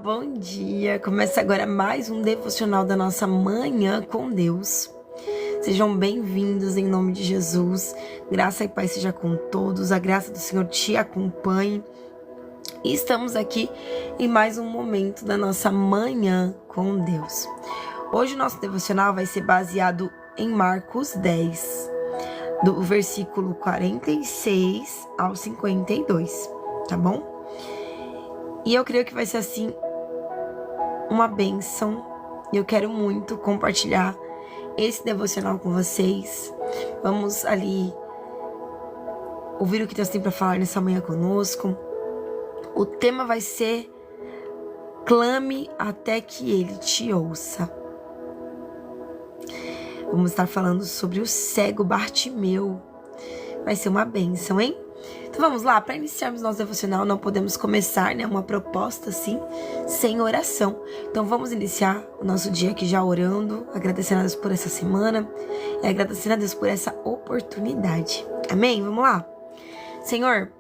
bom dia! Começa agora mais um devocional da nossa Manhã com Deus. Sejam bem-vindos em nome de Jesus. Graça e paz seja com todos, a graça do Senhor te acompanhe. E estamos aqui em mais um momento da nossa Manhã com Deus. Hoje o nosso devocional vai ser baseado em Marcos 10, do versículo 46 ao 52, tá bom? E eu creio que vai ser assim uma bênção. Eu quero muito compartilhar esse devocional com vocês. Vamos ali ouvir o que Deus tem para falar nessa manhã conosco. O tema vai ser: clame até que Ele te ouça. Vamos estar falando sobre o cego Bartimeu. Vai ser uma bênção, hein? Então vamos lá, para iniciarmos nosso devocional, não podemos começar, né, uma proposta assim, sem oração. Então vamos iniciar o nosso dia aqui já orando, agradecendo a Deus por essa semana e agradecendo a Deus por essa oportunidade. Amém? Vamos lá? Senhor,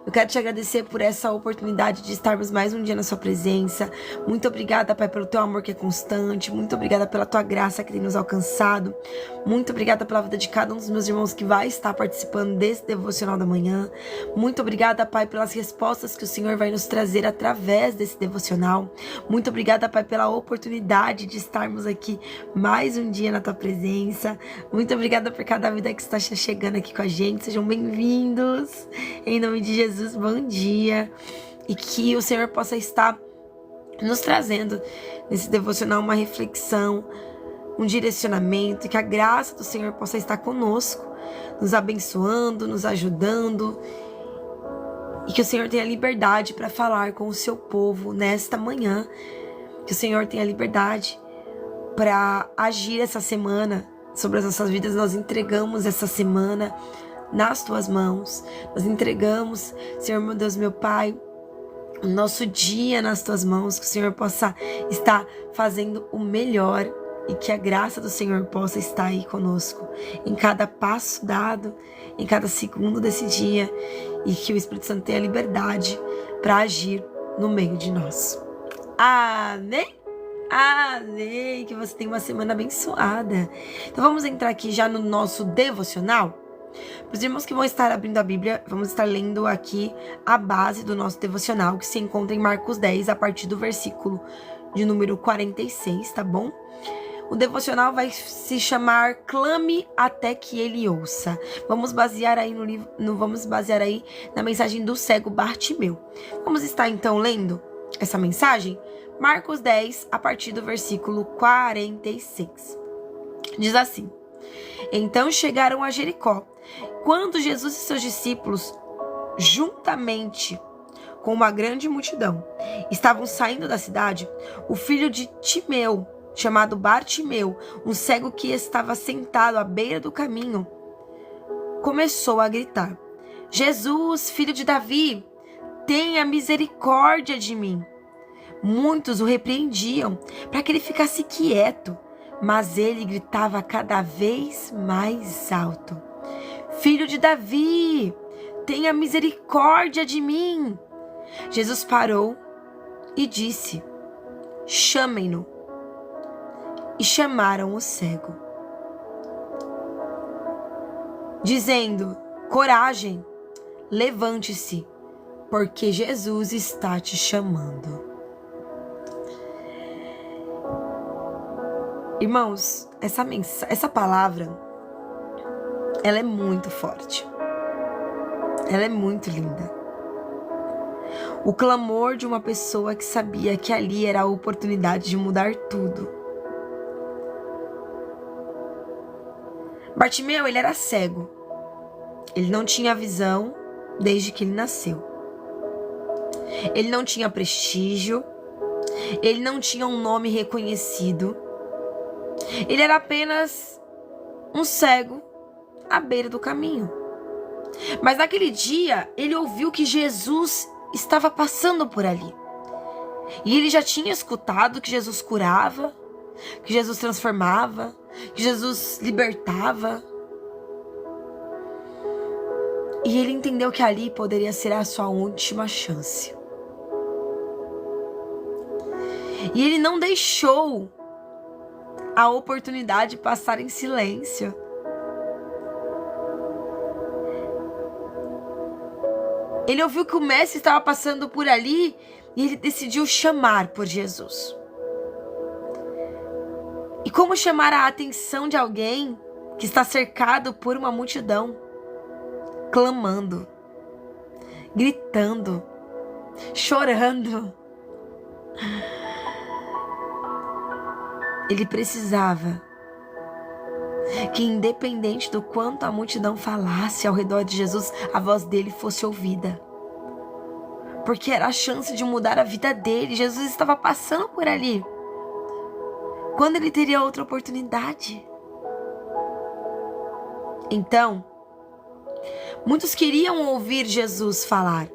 eu quero te agradecer por essa oportunidade de estarmos mais um dia na sua presença. Muito obrigada, Pai, pelo teu amor que é constante. Muito obrigada pela tua graça que tem nos alcançado. Muito obrigada pela vida de cada um dos meus irmãos que vai estar participando desse devocional da manhã. Muito obrigada, Pai, pelas respostas que o Senhor vai nos trazer através desse devocional. Muito obrigada, Pai, pela oportunidade de estarmos aqui mais um dia na tua presença. Muito obrigada por cada vida que está chegando aqui com a gente. Sejam bem-vindos. Em nome de Jesus. Bom dia, e que o Senhor possa estar nos trazendo nesse devocional uma reflexão, um direcionamento, e que a graça do Senhor possa estar conosco, nos abençoando, nos ajudando, e que o Senhor tenha liberdade para falar com o seu povo nesta manhã, que o Senhor tenha liberdade para agir essa semana sobre as nossas vidas. Nós entregamos essa semana nas tuas mãos, nós entregamos, Senhor, meu Deus, meu Pai, o nosso dia nas tuas mãos, que o Senhor possa estar fazendo o melhor e que a graça do Senhor possa estar aí conosco, em cada passo dado, em cada segundo desse dia, e que o Espírito Santo tenha liberdade para agir no meio de nós. Amém? Amém! Que você tenha uma semana abençoada. Então vamos entrar aqui já no nosso devocional. Para os irmãos que vão estar abrindo a Bíblia, vamos estar lendo aqui a base do nosso devocional, que se encontra em Marcos 10, a partir do versículo de número 46, tá bom? O devocional vai se chamar Clame até que Ele ouça. Vamos basear aí na mensagem do cego Bartimeu. Vamos estar então lendo essa mensagem? Marcos 10, a partir do versículo 46. Diz assim: Então chegaram a Jericó. Quando Jesus e seus discípulos, juntamente com uma grande multidão, estavam saindo da cidade, o filho de Timeu, chamado Bartimeu, um cego que estava sentado à beira do caminho, começou a gritar: Jesus, filho de Davi, tenha misericórdia de mim. Muitos o repreendiam para que ele ficasse quieto, mas ele gritava cada vez mais alto: Filho de Davi, tenha misericórdia de mim. Jesus parou e disse: Chamem-no. E chamaram o cego, dizendo: Coragem, levante-se, porque Jesus está te chamando. Irmãos, essa palavra, ela é muito forte. Ela é muito linda. O clamor de uma pessoa que sabia que ali era a oportunidade de mudar tudo. Bartimeu, ele era cego. Ele não tinha visão desde que ele nasceu. Ele não tinha prestígio. Ele não tinha um nome reconhecido. Ele era apenas um cego à beira do caminho. Mas naquele dia, ele ouviu que Jesus estava passando por ali. E ele já tinha escutado que Jesus curava, que Jesus transformava, que Jesus libertava. E ele entendeu que ali poderia ser a sua última chance. E ele não deixou a oportunidade passar em silêncio. Ele ouviu que o mestre estava passando por ali e ele decidiu chamar por Jesus. E como chamar a atenção de alguém que está cercado por uma multidão? Clamando, gritando, chorando. Ele precisava que, independente do quanto a multidão falasse ao redor de Jesus, a voz dele fosse ouvida. Porque era a chance de mudar a vida dele. Jesus estava passando por ali. Quando ele teria outra oportunidade? Então, muitos queriam ouvir Jesus falar,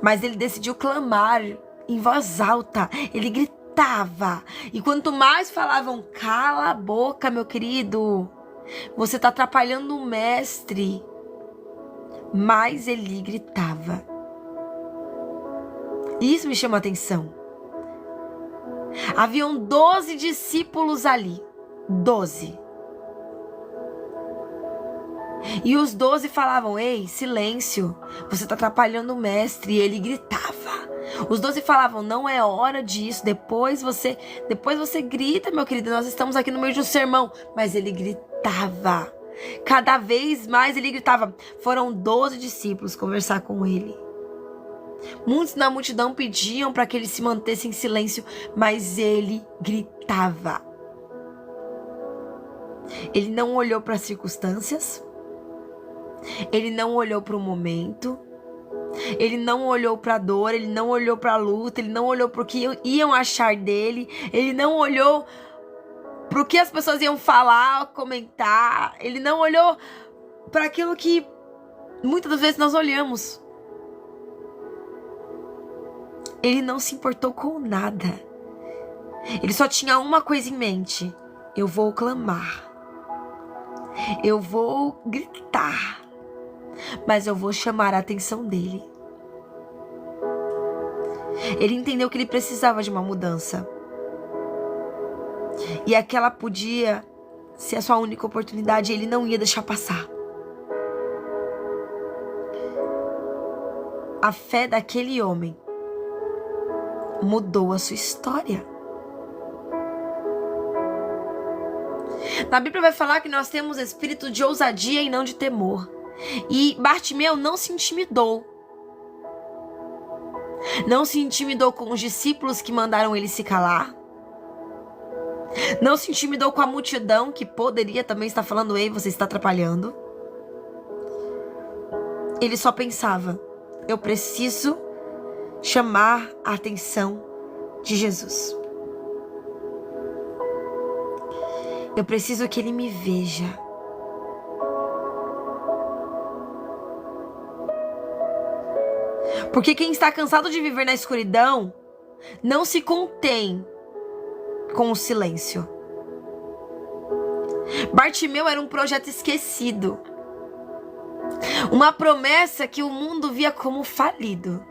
mas ele decidiu clamar em voz alta. Ele gritava. E quanto mais falavam, cala a boca, meu querido, você está atrapalhando o mestre, mais ele gritava. Isso me chama a atenção. Haviam 12 discípulos ali. 12. E os 12 falavam: ei, silêncio, você está atrapalhando o mestre. E ele gritava. Os 12 falavam: não é hora disso, depois você grita, meu querido, nós estamos aqui no meio de um sermão. Mas ele gritava. Cada vez mais ele gritava. Foram 12 discípulos conversar com ele. Muitos na multidão pediam para que ele se mantesse em silêncio, mas ele gritava. Ele não olhou para as circunstâncias. Ele não olhou para o momento. Ele não olhou para a dor. Ele não olhou para a luta. Ele não olhou para o que iam achar dele. Ele não olhou para o que as pessoas iam falar, comentar. Ele não olhou para aquilo que muitas das vezes nós olhamos. Ele não se importou com nada. Ele só tinha uma coisa em mente: eu vou clamar. Eu vou gritar. Mas eu vou chamar a atenção dele. Ele entendeu que ele precisava de uma mudança. E aquela podia ser a sua única oportunidade. Ele não ia deixar passar. A fé daquele homem mudou a sua história. Na Bíblia vai falar que nós temos espírito de ousadia e não de temor. E Bartimeu não se intimidou. Não se intimidou com os discípulos que mandaram ele se calar. Não se intimidou com a multidão que poderia também estar falando: ei, você está atrapalhando. Ele só pensava: eu preciso chamar a atenção de Jesus. Eu preciso que ele me veja. Porque quem está cansado de viver na escuridão não se contém com o silêncio. Bartimeu era um projeto esquecido. Uma promessa que o mundo via como falido.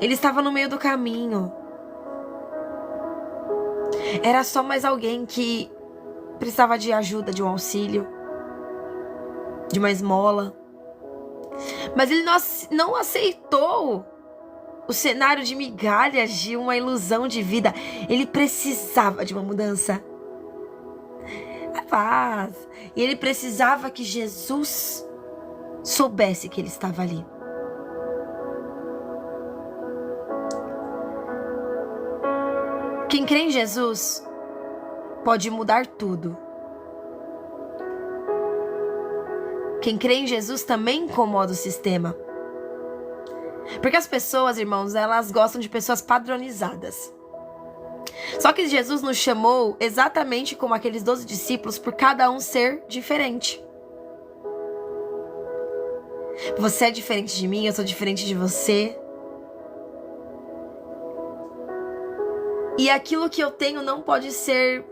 Ele estava no meio do caminho. Era só mais alguém que precisava de ajuda, de um auxílio, de uma esmola. Mas ele não aceitou o cenário de migalhas, de uma ilusão de vida. Ele precisava de uma mudança. A paz. E ele precisava que Jesus soubesse que ele estava ali. Quem crê em Jesus pode mudar tudo. Quem crê em Jesus também incomoda o sistema. Porque as pessoas, irmãos, elas gostam de pessoas padronizadas. Só que Jesus nos chamou exatamente como aqueles 12 discípulos, por cada um ser diferente. Você é diferente de mim, eu sou diferente de você. E aquilo que eu tenho não pode ser,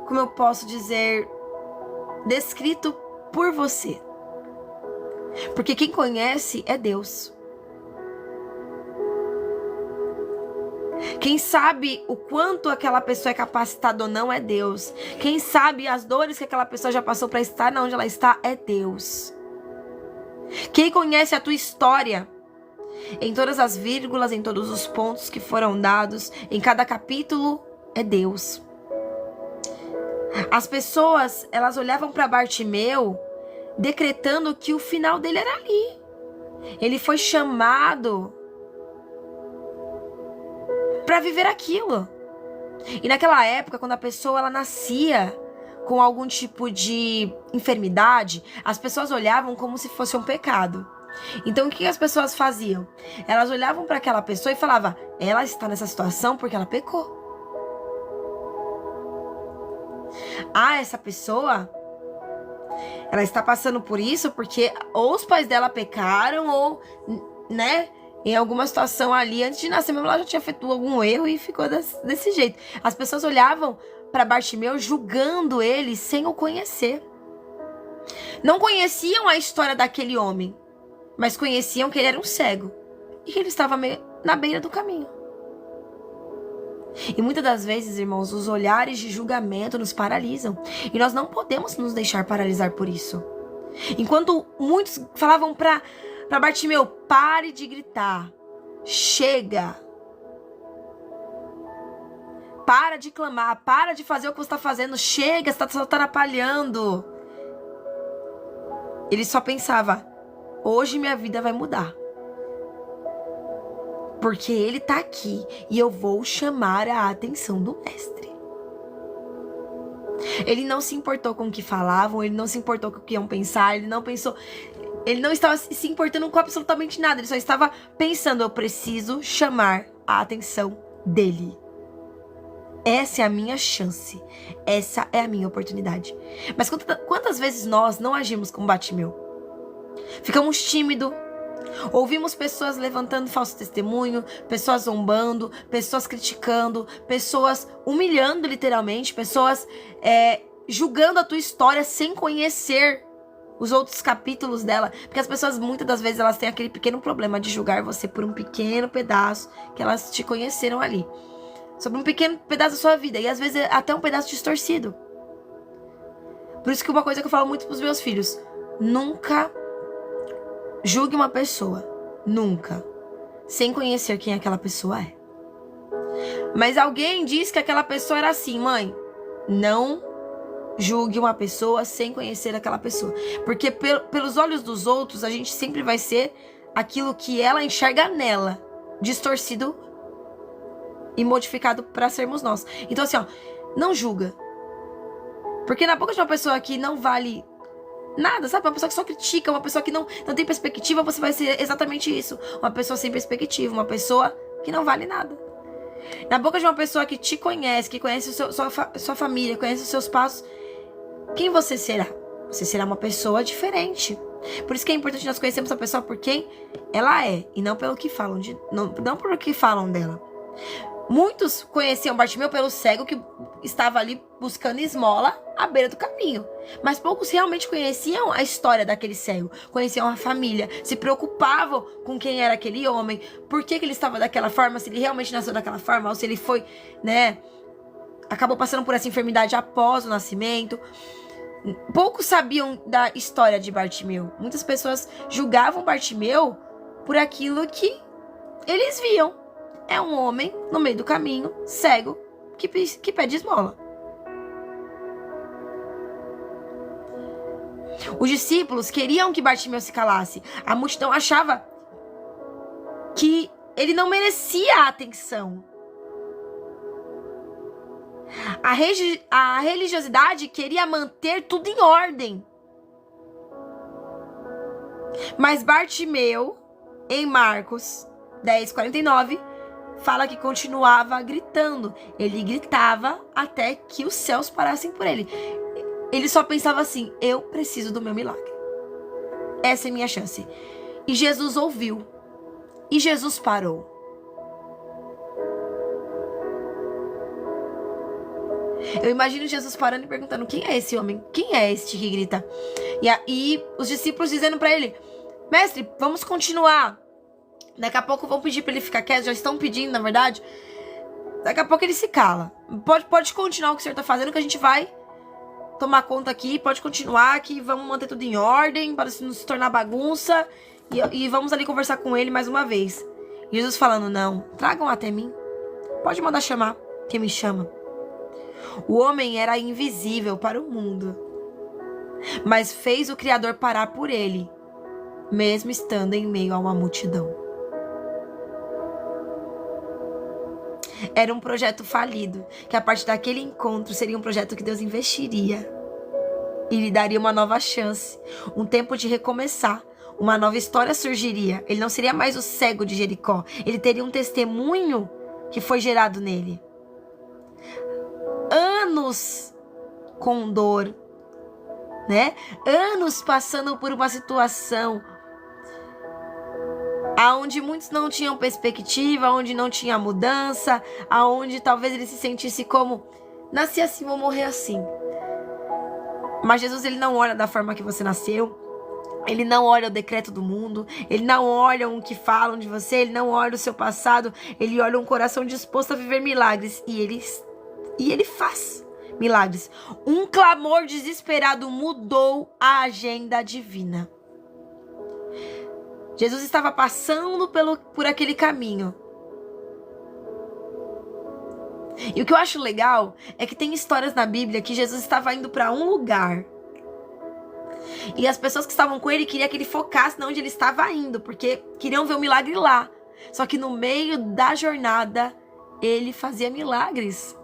como eu posso dizer, descrito por você. Porque quem conhece é Deus. Quem sabe o quanto aquela pessoa é capacitada ou não é Deus. Quem sabe as dores que aquela pessoa já passou para estar onde ela está é Deus. Quem conhece a tua história, em todas as vírgulas, em todos os pontos que foram dados, em cada capítulo, é Deus. As pessoas, elas olhavam para Bartimeu, decretando que o final dele era ali. Ele foi chamado para viver aquilo. E naquela época, quando a pessoa ela nascia com algum tipo de enfermidade, as pessoas olhavam como se fosse um pecado. Então o que as pessoas faziam? Elas olhavam para aquela pessoa e falavam: ela está nessa situação porque ela pecou. Ah, essa pessoa, ela está passando por isso porque ou os pais dela pecaram ou, né, em alguma situação ali, antes de nascer mesmo, ela já tinha feito algum erro e ficou desse jeito. As pessoas olhavam para Bartimeu julgando ele sem o conhecer. Não conheciam a história daquele homem, mas conheciam que ele era um cego e que ele estava na beira do caminho. E muitas das vezes, irmãos, os olhares de julgamento nos paralisam. E nós não podemos nos deixar paralisar por isso. Enquanto muitos falavam para Bartimeu: pare de gritar, chega, para de clamar, para de fazer o que você está fazendo, chega, você está só atrapalhando. Ele só pensava: hoje minha vida vai mudar. Porque ele está aqui e eu vou chamar a atenção do mestre. Ele não se importou com o que falavam, ele não se importou com o que iam pensar, ele não estava se importando com absolutamente nada, ele só estava pensando: eu preciso chamar a atenção dele. Essa é a minha chance, essa é a minha oportunidade. Mas quantas vezes nós não agimos como Bartimeu? Ficamos tímidos, ouvimos pessoas levantando falso testemunho, pessoas zombando, pessoas criticando, pessoas humilhando literalmente, pessoas julgando a tua história sem conhecer os outros capítulos dela. Porque as pessoas muitas das vezes elas têm aquele pequeno problema de julgar você por um pequeno pedaço que elas te conheceram ali. Sobre um pequeno pedaço da sua vida. E às vezes até um pedaço distorcido. Por isso que uma coisa que eu falo muito pros meus filhos: nunca julgue uma pessoa, nunca, sem conhecer quem aquela pessoa é. Mas alguém diz que aquela pessoa era assim: mãe, não julgue uma pessoa sem conhecer aquela pessoa. Porque pelos olhos dos outros, a gente sempre vai ser aquilo que ela enxerga nela, distorcido e modificado para sermos nós. Então assim, ó, não julga. Porque na boca de uma pessoa que não vale nada, sabe? Uma pessoa que só critica, uma pessoa que não tem perspectiva, você vai ser exatamente isso. Uma pessoa sem perspectiva, uma pessoa que não vale nada. Na boca de uma pessoa que te conhece, que conhece sua família, conhece os seus passos, quem você será? Você será uma pessoa diferente. Por isso que é importante nós conhecermos a pessoa por quem ela é, e não pelo que falam, não pelo que falam dela. Muitos conheciam Bartimeu pelo cego que estava ali buscando esmola à beira do caminho. Mas poucos realmente conheciam a história daquele cego. Conheciam a família, se preocupavam com quem era aquele homem, por que ele estava daquela forma, se ele realmente nasceu daquela forma, ou se ele foi, acabou passando por essa enfermidade após o nascimento. Poucos sabiam da história de Bartimeu. Muitas pessoas julgavam Bartimeu por aquilo que eles viam. É um homem no meio do caminho, cego, que pede esmola. Os discípulos queriam que Bartimeu se calasse. A multidão achava que ele não merecia a atenção. A religiosidade queria manter tudo em ordem. Mas Bartimeu, em Marcos 10:49, fala que continuava gritando. Ele gritava até que os céus parassem por ele. Ele só pensava assim: eu preciso do meu milagre. Essa é minha chance. E Jesus ouviu. E Jesus parou. Eu imagino Jesus parando e perguntando: quem é esse homem? Quem é este que grita? E os discípulos dizendo para ele: mestre, vamos continuar. Daqui a pouco vão pedir pra ele ficar quieto, já estão pedindo, na verdade. Daqui a pouco ele se cala. Pode continuar o que o senhor tá fazendo, que a gente vai tomar conta aqui, pode continuar, que vamos manter tudo em ordem, para não se tornar bagunça, e vamos ali conversar com ele mais uma vez. Jesus falando, não, tragam até mim, pode mandar chamar, quem me chama. O homem era invisível para o mundo, mas fez o Criador parar por ele, mesmo estando em meio a uma multidão. Era um projeto falido, que a partir daquele encontro seria um projeto que Deus investiria e lhe daria uma nova chance, um tempo de recomeçar, uma nova história surgiria. Ele não seria mais o cego de Jericó, ele teria um testemunho que foi gerado nele. Anos com dor, né? Anos passando por uma situação aonde muitos não tinham perspectiva, aonde não tinha mudança, aonde talvez ele se sentisse como, nasci assim, vou morrer assim. Mas Jesus, ele não olha da forma que você nasceu, ele não olha o decreto do mundo, ele não olha o que falam de você, ele não olha o seu passado, ele olha um coração disposto a viver milagres, e ele faz milagres. Um clamor desesperado mudou a agenda divina. Jesus estava passando por aquele caminho. E o que eu acho legal é que tem histórias na Bíblia que Jesus estava indo para um lugar. E as pessoas que estavam com ele queriam que ele focasse onde ele estava indo, porque queriam ver o milagre lá. Só que no meio da jornada, ele fazia milagres.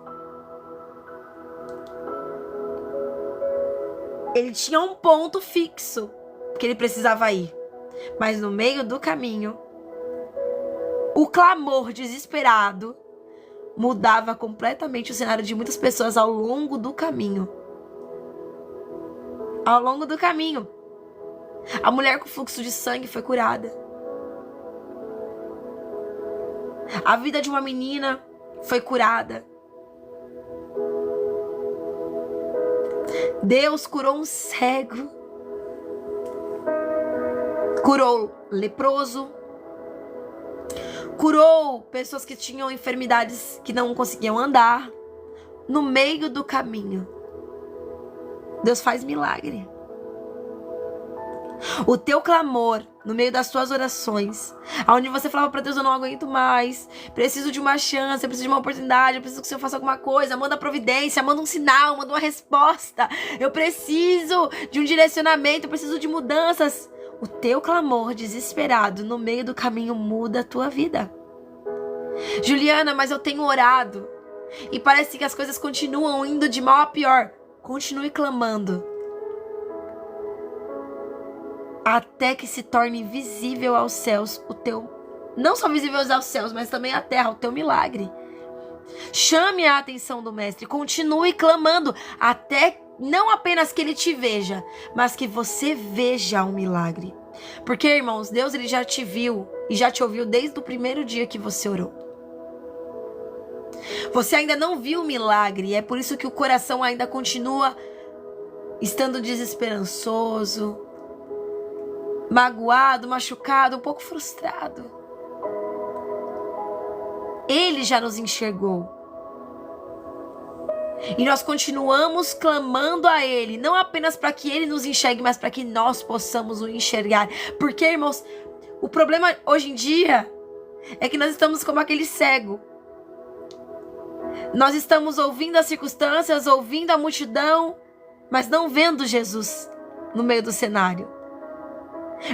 Ele tinha um ponto fixo que ele precisava ir. Mas no meio do caminho, o clamor desesperado mudava completamente o cenário de muitas pessoas ao longo do caminho. Ao longo do caminho, a mulher com fluxo de sangue foi curada. A vida de uma menina foi curada. Deus curou um cego. Curou leproso, curou pessoas que tinham enfermidades que não conseguiam andar. No meio do caminho, Deus faz milagre. O teu clamor, no meio das tuas orações, onde você falava para Deus, eu não aguento mais, preciso de uma chance, eu preciso de uma oportunidade, eu preciso que o Senhor faça alguma coisa, manda providência, manda um sinal, manda uma resposta, eu preciso de um direcionamento, eu preciso de mudanças. O teu clamor desesperado no meio do caminho muda a tua vida. Juliana, mas eu tenho orado e parece que as coisas continuam indo de mal a pior. Continue clamando até que se torne visível aos céus o teu, não só visível aos céus, mas também à terra, o teu milagre. Chame a atenção do mestre, continue clamando até não apenas que ele te veja, mas que você veja um milagre. Porque, irmãos, Deus, ele já te viu e já te ouviu desde o primeiro dia que você orou. Você ainda não viu o milagre, e é por isso que o coração ainda continua estando desesperançoso, magoado, machucado, um pouco frustrado. Ele já nos enxergou. E nós continuamos clamando a Ele, não apenas para que Ele nos enxergue, mas para que nós possamos o enxergar. Porque, irmãos, o problema hoje em dia é que nós estamos como aquele cego. Nós estamos ouvindo as circunstâncias, ouvindo a multidão, mas não vendo Jesus no meio do cenário.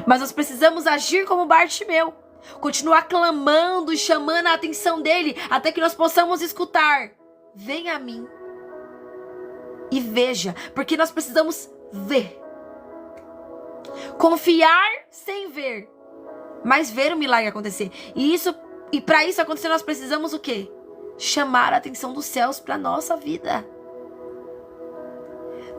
Mas nós precisamos agir como Bartimeu, continuar clamando e chamando a atenção dele, até que nós possamos escutar: venha a mim e veja, porque nós precisamos ver. Confiar sem ver, mas ver o milagre acontecer. E para isso acontecer, nós precisamos o quê? Chamar a atenção dos céus para nossa vida.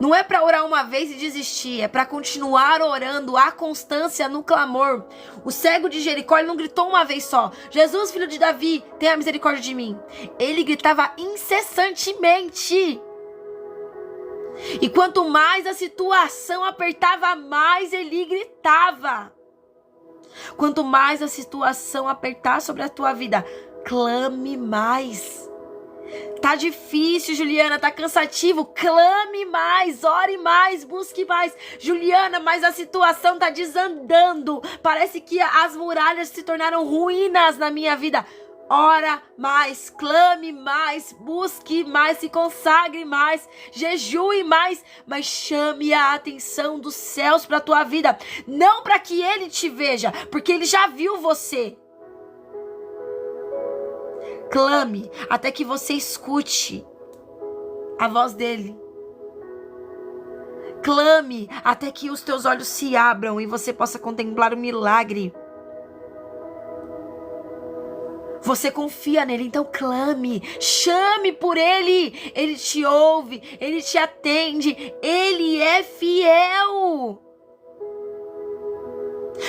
Não é para orar uma vez e desistir, é para continuar orando, a constância no clamor. O cego de Jericó, ele não gritou uma vez só: Jesus, filho de Davi, tenha misericórdia de mim. Ele gritava incessantemente. E quanto mais a situação apertava, mais ele gritava. Quanto mais a situação apertar sobre a tua vida, clame mais. Tá difícil, Juliana, tá cansativo, clame mais, ore mais, busque mais. Juliana, mas a situação tá desandando. Parece que as muralhas se tornaram ruínas na minha vida. Ora mais, clame mais, busque mais, se consagre mais, jejue mais, mas chame a atenção dos céus para a tua vida. Não para que ele te veja, porque ele já viu você. Clame até que você escute a voz dele. Clame até que os teus olhos se abram e você possa contemplar o milagre. Você confia nele, então clame, chame por ele. Ele te ouve, ele te atende, ele é fiel.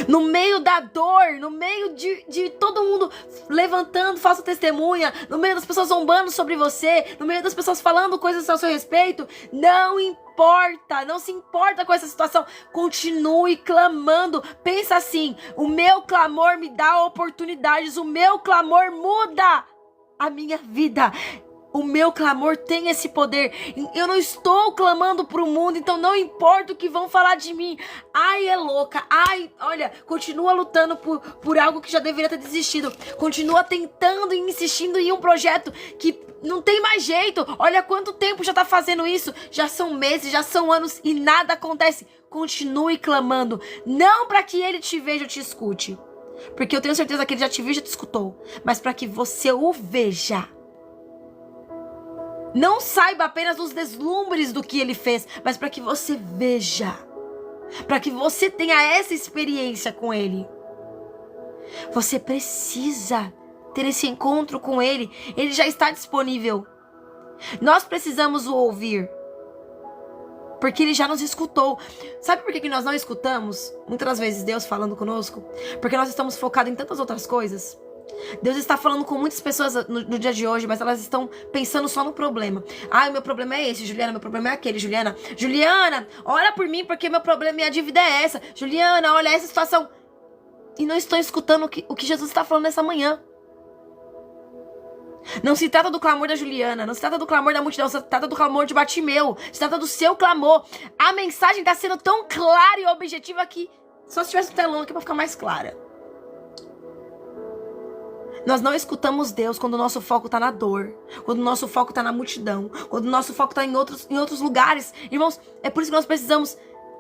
No meio da dor, no meio de todo mundo levantando falsa testemunha, no meio das pessoas zombando sobre você, no meio das pessoas falando coisas ao seu respeito, não importa, não se importa com essa situação, continue clamando. Pensa assim: o meu clamor me dá oportunidades, o meu clamor muda a minha vida. O meu clamor tem esse poder. Eu não estou clamando para o mundo, então não importa o que vão falar de mim. Ai, é louca. Ai, olha, continua lutando por algo que já deveria ter desistido. Continua tentando e insistindo em um projeto que não tem mais jeito. Olha quanto tempo já está fazendo isso. Já são meses, já são anos e nada acontece. Continue clamando. Não para que ele te veja ou te escute, porque eu tenho certeza que ele já te viu e já te escutou. Mas para que você o veja. Não saiba apenas os deslumbres do que ele fez, mas para que você veja. Para que você tenha essa experiência com ele. Você precisa ter esse encontro com ele. Ele já está disponível. Nós precisamos o ouvir. Porque ele já nos escutou. Sabe por que nós não escutamos muitas vezes Deus falando conosco? Porque nós estamos focados em tantas outras coisas. Deus está falando com muitas pessoas no dia de hoje, mas elas estão pensando só no problema. Ah, o meu problema é esse, Juliana, meu problema é aquele, Juliana, ora por mim porque meu problema, minha dívida é essa. Juliana, olha essa situação. E não estão escutando o que Jesus está falando nessa manhã. Não se trata do clamor da Juliana, não se trata do clamor da multidão, se trata do clamor de Bartimeu, se trata do seu clamor. A mensagem está sendo tão clara e objetiva que só se tivesse um telão aqui para ficar mais clara. Nós não escutamos Deus quando o nosso foco está na dor, quando o nosso foco está na multidão, quando o nosso foco está em outros lugares. Irmãos, é por isso que nós precisamos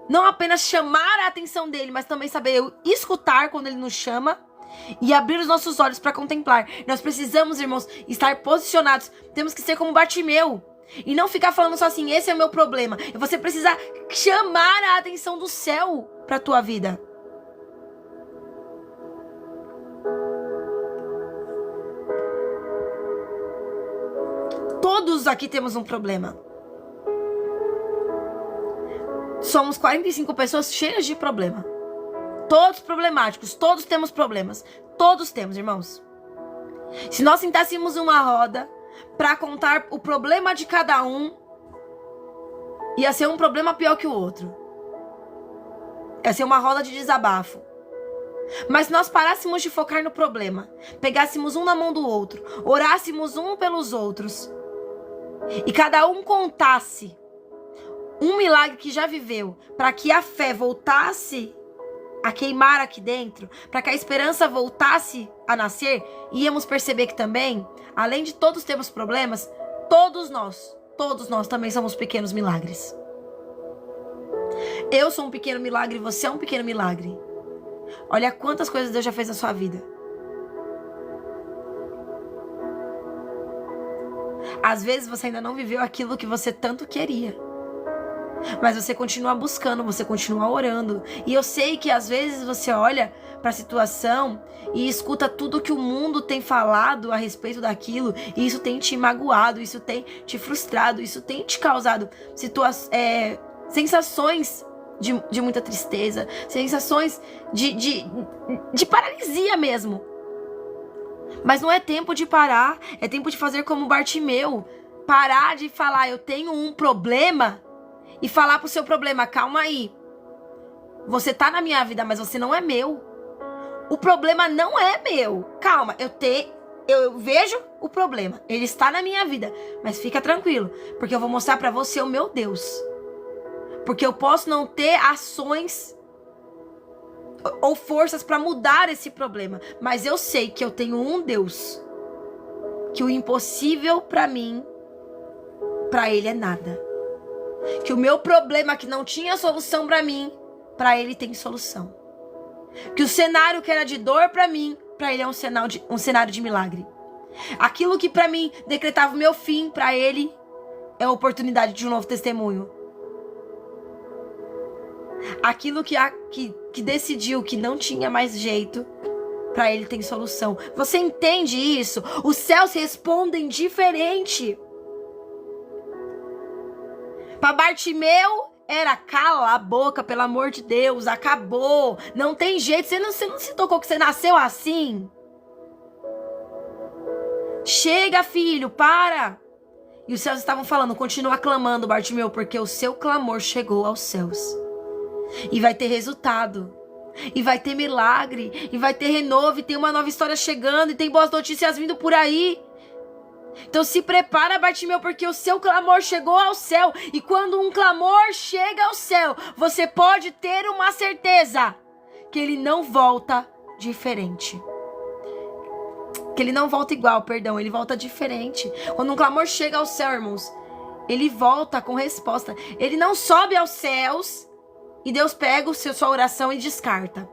não apenas chamar a atenção dele, mas também saber escutar quando ele nos chama e abrir os nossos olhos para contemplar. Nós precisamos, irmãos, estar posicionados. Temos que ser como Bartimeu e não ficar falando só assim: esse é o meu problema. E você precisa chamar a atenção do céu para a tua vida. Todos aqui temos um problema. Somos 45 pessoas cheias de problema. Todos problemáticos, todos temos problemas. Todos temos, irmãos. Se nós sentássemos uma roda para contar o problema de cada um, ia ser um problema pior que o outro. Ia ser uma roda de desabafo. Mas se nós parássemos de focar no problema, pegássemos um na mão do outro, orássemos um pelos outros, e cada um contasse um milagre que já viveu, para que a fé voltasse a queimar aqui dentro, para que a esperança voltasse a nascer, íamos perceber que também, além de todos termos problemas, todos nós também somos pequenos milagres. Eu sou um pequeno milagre, você é um pequeno milagre. Olha quantas coisas Deus já fez na sua vida. Às vezes você ainda não viveu aquilo que você tanto queria, mas você continua buscando, você continua orando. E eu sei que às vezes você olha para a situação e escuta tudo que o mundo tem falado a respeito daquilo, e isso tem te magoado, isso tem te frustrado, isso tem te causado sensações de muita tristeza, sensações de paralisia mesmo. Mas não é tempo de parar, é tempo de fazer como Bartimeu. Parar de falar: eu tenho um problema, e falar pro seu problema: calma aí, você tá na minha vida, mas você não é meu. O problema não é meu. Calma, eu vejo o problema. Ele está na minha vida. Mas fica tranquilo, porque eu vou mostrar para você o meu Deus. Porque eu posso não ter ações ou forças para mudar esse problema, mas eu sei que eu tenho um Deus, que o impossível para mim, para ele é nada. Que o meu problema que não tinha solução para mim, para ele tem solução. Que o cenário que era de dor para mim, para ele é um cenário de milagre. Aquilo que para mim decretava o meu fim, para ele é a oportunidade de um novo testemunho. Aquilo que decidiu que não tinha mais jeito, para ele tem solução. Você entende isso? Os céus respondem diferente. Para Bartimeu era: cala a boca, pelo amor de Deus, acabou, não tem jeito, você não se tocou que você nasceu assim? Chega, filho, para. E os céus estavam falando: continua clamando, Bartimeu, porque o seu clamor chegou aos céus. E vai ter resultado. E vai ter milagre. E vai ter renovo. E tem uma nova história chegando. E tem boas notícias vindo por aí. Então se prepara, Bartimeu, porque o seu clamor chegou ao céu. E quando um clamor chega ao céu, você pode ter uma certeza que ele não volta diferente. Que ele não volta igual, perdão. Ele volta diferente. Quando um clamor chega ao céu, irmãos, ele volta com resposta. Ele não sobe aos céus e Deus pega sua oração e descarta.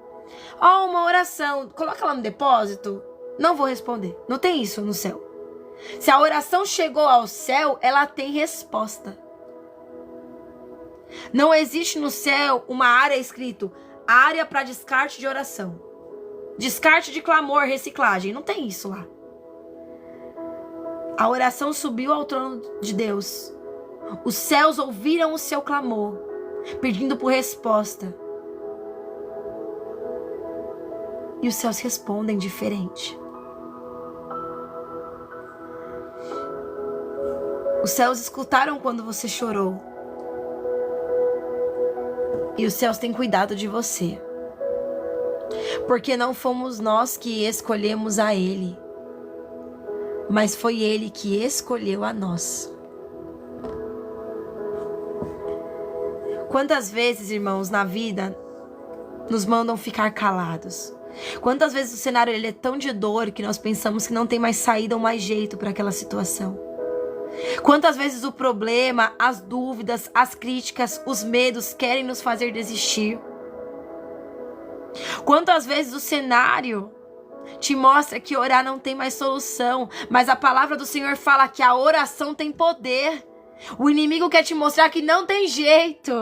Ó, uma oração, coloca lá no depósito. Não vou responder. Não tem isso no céu. Se a oração chegou ao céu, ela tem resposta. Não existe no céu uma área escrito área para descarte de oração, descarte de clamor, reciclagem. Não tem isso lá. A oração subiu ao trono de Deus. Os céus ouviram o seu clamor, pedindo por resposta. E os céus respondem diferente. Os céus escutaram quando você chorou. E os céus têm cuidado de você. Porque não fomos nós que escolhemos a Ele, mas foi Ele que escolheu a nós. Quantas vezes, irmãos, na vida nos mandam ficar calados? Quantas vezes o cenário ele é tão de dor que nós pensamos que não tem mais saída ou mais jeito para aquela situação? Quantas vezes o problema, as dúvidas, as críticas, os medos querem nos fazer desistir? Quantas vezes o cenário te mostra que orar não tem mais solução, mas a palavra do Senhor fala que a oração tem poder. O inimigo quer te mostrar que não tem jeito,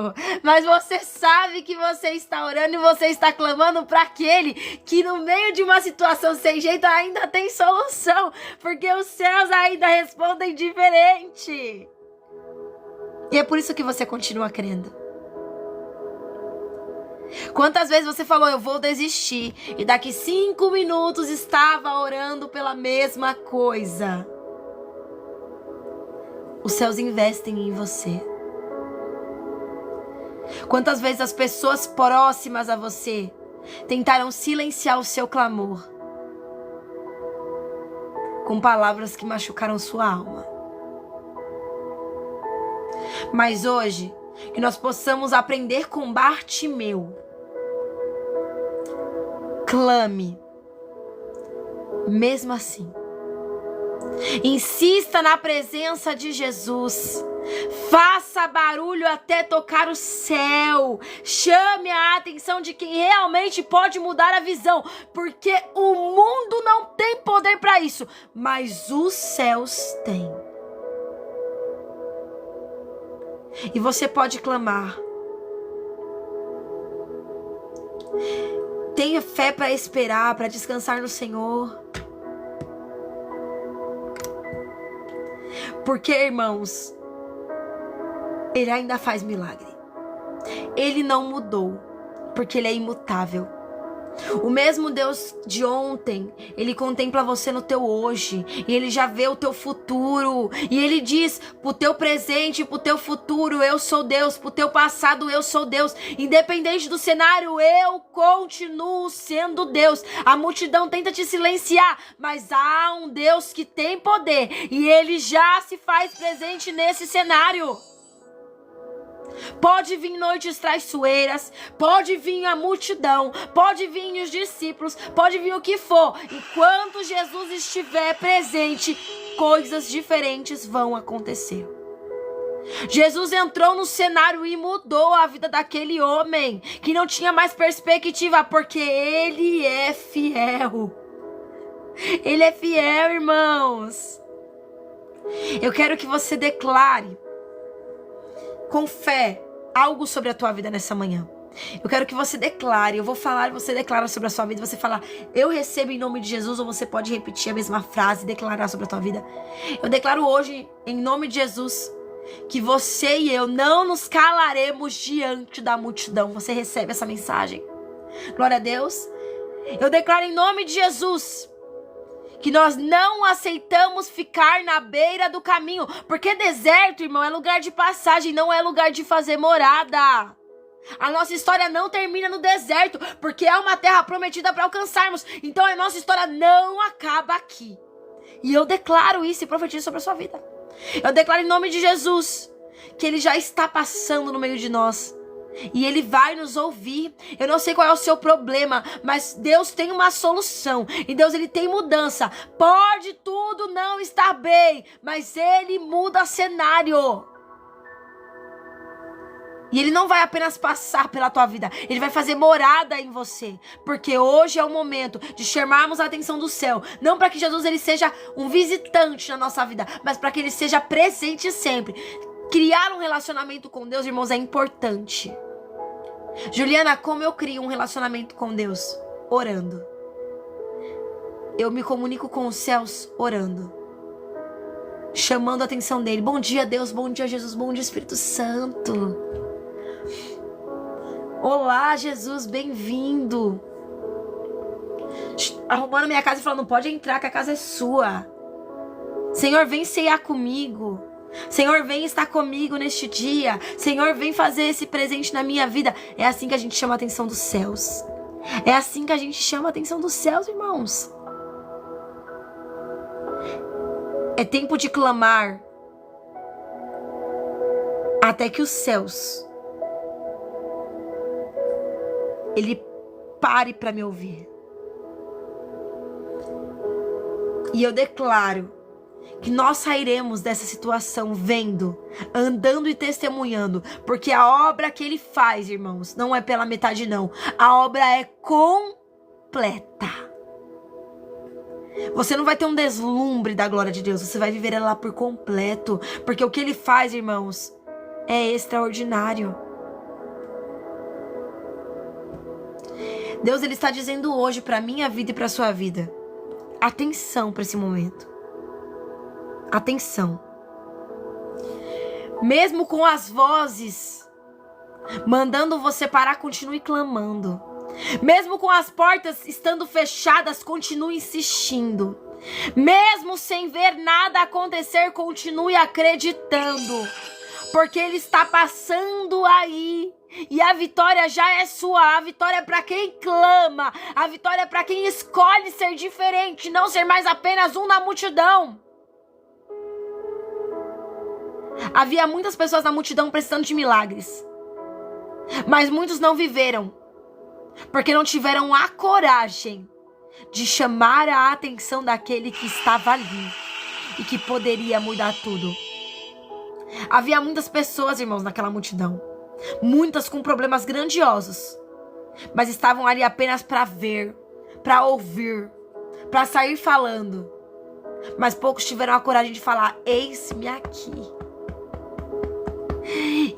mas você sabe que você está orando e você está clamando para aquele que no meio de uma situação sem jeito ainda tem solução, porque os céus ainda respondem diferente. E é por isso que você continua crendo. Quantas vezes você falou: eu vou desistir, e daqui 5 minutos estava orando pela mesma coisa? Os céus investem em você. Quantas vezes as pessoas próximas a você tentaram silenciar o seu clamor com palavras que machucaram sua alma? Mas hoje, que nós possamos aprender com Bartimeu. Clame, mesmo assim. Insista na presença de Jesus. Faça barulho até tocar o céu. Chame a atenção de quem realmente pode mudar a visão, porque o mundo não tem poder para isso, mas os céus têm. E você pode clamar. Tenha fé para esperar, para descansar no Senhor. Porque, irmãos, Ele ainda faz milagre. Ele não mudou, porque Ele é imutável. O mesmo Deus de ontem, Ele contempla você no teu hoje, e Ele já vê o teu futuro, e Ele diz pro teu presente, pro teu futuro, eu sou Deus, pro teu passado, eu sou Deus, independente do cenário, eu continuo sendo Deus. A multidão tenta te silenciar, mas há um Deus que tem poder, e Ele já se faz presente nesse cenário. Pode vir noites traiçoeiras, pode vir a multidão, pode vir os discípulos, pode vir o que for. Enquanto Jesus estiver presente, coisas diferentes vão acontecer. Jesus entrou no cenário e mudou a vida daquele homem que não tinha mais perspectiva, porque Ele é fiel. Ele é fiel, irmãos. Eu quero que você declare com fé algo sobre a tua vida nessa manhã. Eu quero que você declare, eu vou falar e você declara sobre a sua vida. Você falar, eu recebo em nome de Jesus, ou você pode repetir a mesma frase e declarar sobre a tua vida. Eu declaro hoje, em nome de Jesus, que você e eu não nos calaremos diante da multidão. Você recebe essa mensagem? Glória a Deus. Eu declaro em nome de Jesus que nós não aceitamos ficar na beira do caminho. Porque deserto, irmão, é lugar de passagem, não é lugar de fazer morada. A nossa história não termina no deserto, porque é uma terra prometida para alcançarmos. Então a nossa história não acaba aqui. E eu declaro isso e profetizo sobre a sua vida. Eu declaro em nome de Jesus que Ele já está passando no meio de nós. E Ele vai nos ouvir. Eu não sei qual é o seu problema, mas Deus tem uma solução. E Deus, Ele tem mudança. Pode tudo não estar bem, mas Ele muda cenário. E Ele não vai apenas passar pela tua vida, Ele vai fazer morada em você. Porque hoje é o momento de chamarmos a atenção do céu. Não para que Jesus ele seja um visitante na nossa vida, mas para que Ele seja presente sempre. Criar um relacionamento com Deus, irmãos, é importante. Juliana, como eu crio um relacionamento com Deus? Orando. Eu me comunico com os céus orando. Chamando a atenção dEle. Bom dia, Deus. Bom dia, Jesus. Bom dia, Espírito Santo. Olá, Jesus. Bem-vindo. Arrumando minha casa e falando, não pode entrar, que a casa é sua. Senhor, vem ceiar comigo. Senhor, vem estar comigo neste dia. Senhor, vem fazer esse presente na minha vida. É assim que a gente chama a atenção dos céus. É assim que a gente chama a atenção dos céus, irmãos. É tempo de clamar até que os céus Ele pare para me ouvir. E eu declaro que nós sairemos dessa situação vendo, andando e testemunhando, porque a obra que Ele faz, irmãos, não é pela metade não. A obra é completa. Você não vai ter um deslumbre da glória de Deus, você vai viver ela por completo, porque o que Ele faz, irmãos, é extraordinário. Deus, Ele está dizendo hoje para minha vida e para sua vida, atenção para esse momento. Atenção. Mesmo com as vozes mandando você parar, continue clamando. Mesmo com as portas estando fechadas, continue insistindo. Mesmo sem ver nada acontecer, continue acreditando. Porque Ele está passando aí. E a vitória já é sua. A vitória é para quem clama. A vitória é para quem escolhe ser diferente, não ser mais apenas um na multidão. Havia muitas pessoas na multidão precisando de milagres. Mas muitos não viveram. Porque não tiveram a coragem de chamar a atenção daquele que estava ali. E que poderia mudar tudo. Havia muitas pessoas, irmãos, naquela multidão. Muitas com problemas grandiosos. Mas estavam ali apenas para ver, para ouvir, para sair falando. Mas poucos tiveram a coragem de falar, eis-me aqui.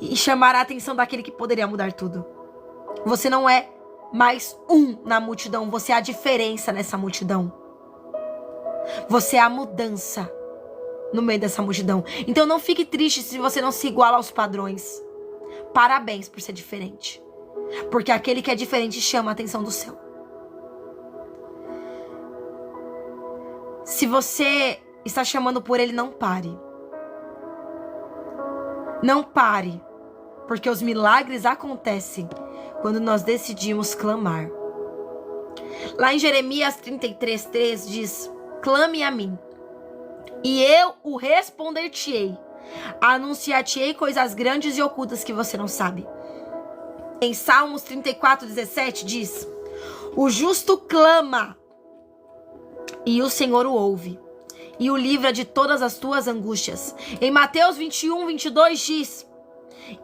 E chamar a atenção daquele que poderia mudar tudo. Você não é mais um na multidão, você é a diferença nessa multidão. Você é a mudança no meio dessa multidão. Então não fique triste se você não se iguala aos padrões. Parabéns por ser diferente. Porque aquele que é diferente chama a atenção do céu. Se você está chamando por Ele, não pare. Não pare, porque os milagres acontecem quando nós decidimos clamar. Lá em Jeremias 33:3 diz: clame a mim, e eu o responder-te-ei. Anunciar-te-ei coisas grandes e ocultas que você não sabe. Em Salmos 34:17 diz: o justo clama, e o Senhor o ouve, e o livra de todas as tuas angústias. Em Mateus 21:22 diz: